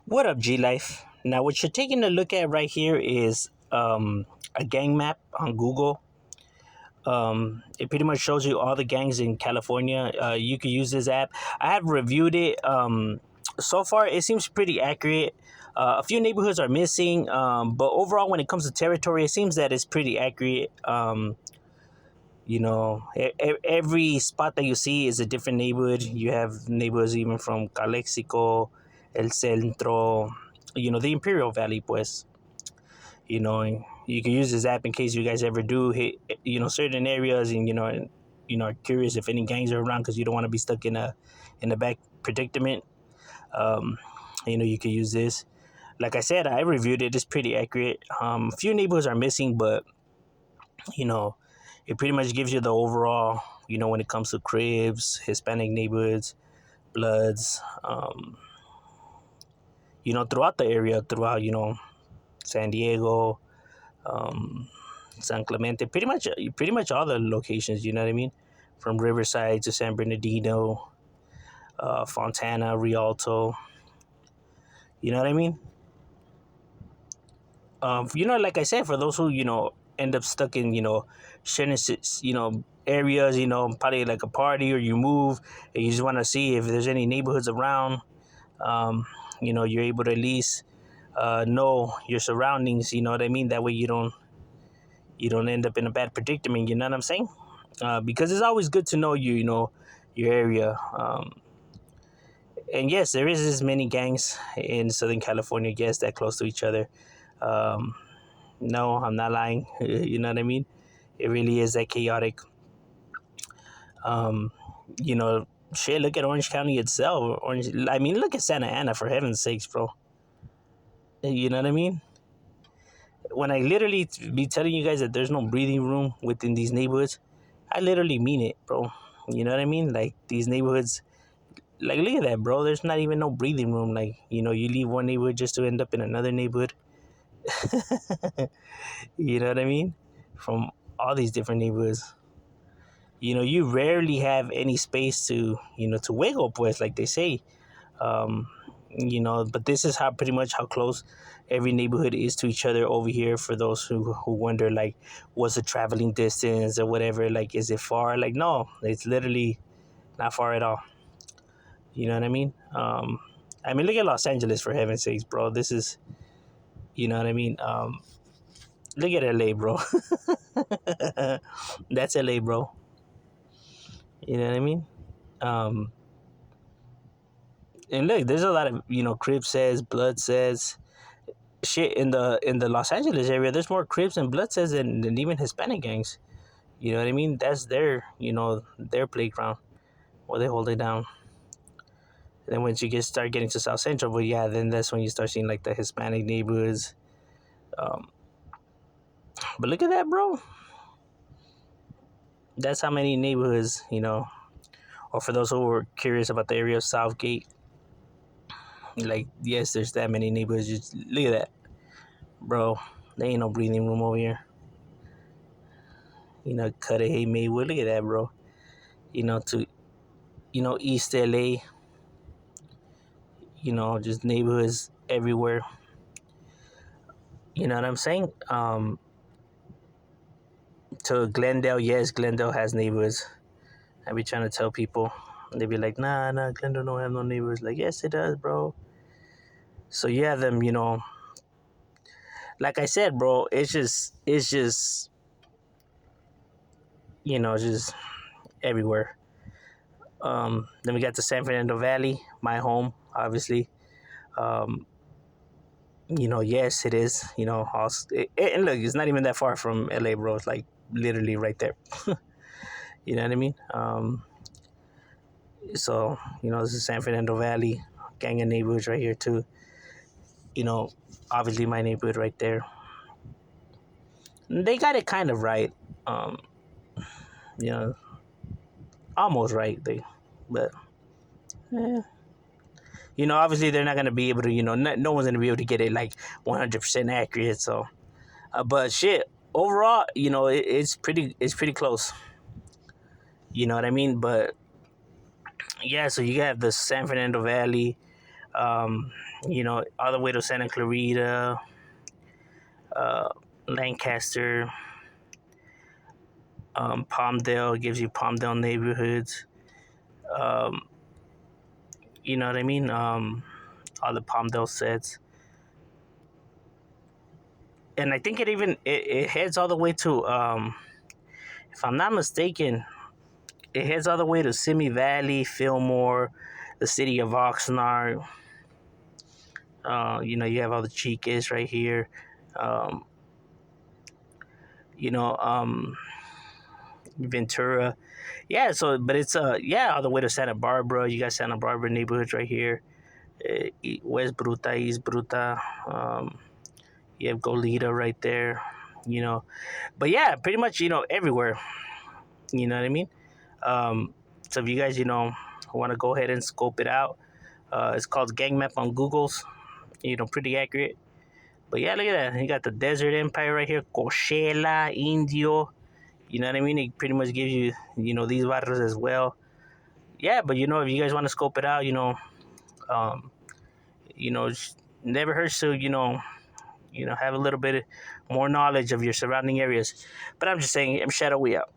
What up, G Life? Now, what you're taking a look at right here is a gang map on Google. It pretty much shows you all the gangs in California. You can use this app. I have reviewed it. So far, it seems pretty accurate. A few neighborhoods are missing, but overall, when it comes to territory, it seems that it's pretty accurate. Every spot that you see is a different neighborhood. You have neighborhoods even from Calexico, El Centro, the Imperial Valley, pues. You can use this app in case you guys ever do hit, certain areas and, are curious if any gangs are around because you don't want to be stuck in a back predicament. Um, you can use this. Like I said, I reviewed it. It's pretty accurate. A few neighborhoods are missing, but you know, it pretty much gives you the overall, when it comes to cribs, Hispanic neighborhoods, Bloods, throughout the area, throughout, San Diego, um, San Clemente, pretty much all the locations, you know what I mean? From Riverside to San Bernardino, Fontana, Rialto, you know what I mean? Like I said, for those who end up stuck in certain areas, probably like a party or you move and you just want to see if there's any neighborhoods around. Um, you're able to at least know your surroundings. You know what I mean? That way you don't end up in a bad predicament. You know what I'm saying? Because it's always good to know your area. And yes, there is as many gangs in Southern California. Yes, that close to each other. Um, No, I'm not lying. You know what I mean? It really is that chaotic. Um, shit. Look at Orange County itself. I mean, look at Santa Ana for heaven's sakes, bro. You know what I mean? When I literally be telling you guys that there's no breathing room within these neighborhoods, I literally mean it, bro. You know what I mean? Like these neighborhoods, like look at that, bro. There's not even no breathing room. Like you leave one neighborhood just to end up in another neighborhood. You know what I mean? From all these different neighborhoods. You rarely have any space to wiggle, pues, like they say. Um, but this is how pretty much how close every neighborhood is to each other over here. For those who wonder, like, what's the traveling distance or whatever? Like, is it far? Like, no, it's literally not far at all. You know what I mean? Look at Los Angeles for heaven's sakes, bro. This is, you know what I mean? Look at LA, bro. That's LA, bro. You know what I mean? Um, and look, there's a lot of Crip says, Blood says, shit in the Los Angeles area. There's more Crips and Blood says than even Hispanic gangs. You know what I mean? That's their playground where they hold it down. Then once you start getting to South Central, but yeah, then that's when you start seeing like the Hispanic neighborhoods. Um, but look at that, bro. That's how many neighborhoods, Or for those who were curious about the area of Southgate, like yes, there's that many neighborhoods. Just look at that, bro. There ain't no breathing room over here. Cudahy, Maywood. Look at that, bro. To East LA. Just neighborhoods everywhere. You know what I'm saying? To Glendale, yes, Glendale has neighborhoods. I be trying to tell people, they be like, nah, Glendale don't have no neighbors. Like, yes, it does, bro. So you have them, like I said, bro. It's just just everywhere. Then we got the San Fernando Valley, my home, obviously. Um, yes, it is. And look, it's not even that far from LA, bro. It's like literally right there. You know what I mean? So this is San Fernando Valley, gang of neighborhoods right here too. Obviously my neighborhood right there. They got it kind of right. Um, you know, almost right. But yeah. Obviously they're not gonna be able to. No one's gonna be able to get it like 100% accurate. So, but shit, overall, it's pretty close. You know what I mean? But yeah, so you have the San Fernando Valley. um, all the way to Santa Clarita, uh, Lancaster, Palmdale gives you Palmdale neighborhoods. Um, you know what I mean? All the Palmdale sets, and I think it heads all the way to, if I'm not mistaken, it heads all the way to Simi Valley, Fillmore, the city of Oxnard. You have all the Chicas right here. Um, you know, Ventura. Yeah, so but it's all the way to Santa Barbara. You got Santa Barbara neighborhoods right here. West Bruta, East Bruta. You have Goleta right there. You know, but yeah, pretty much everywhere. You know what I mean? So if you guys want to go ahead and scope it out, it's called Gang Map on Google's. Pretty accurate. But yeah, look at that. You got the Desert Empire right here, Coachella, Indio. You know what I mean? It pretty much gives you, these barrios as well. Yeah, but if you guys want to scope it out, um, never hurts to, have a little bit more knowledge of your surrounding areas. But I'm just saying, I'm Shadow, we out.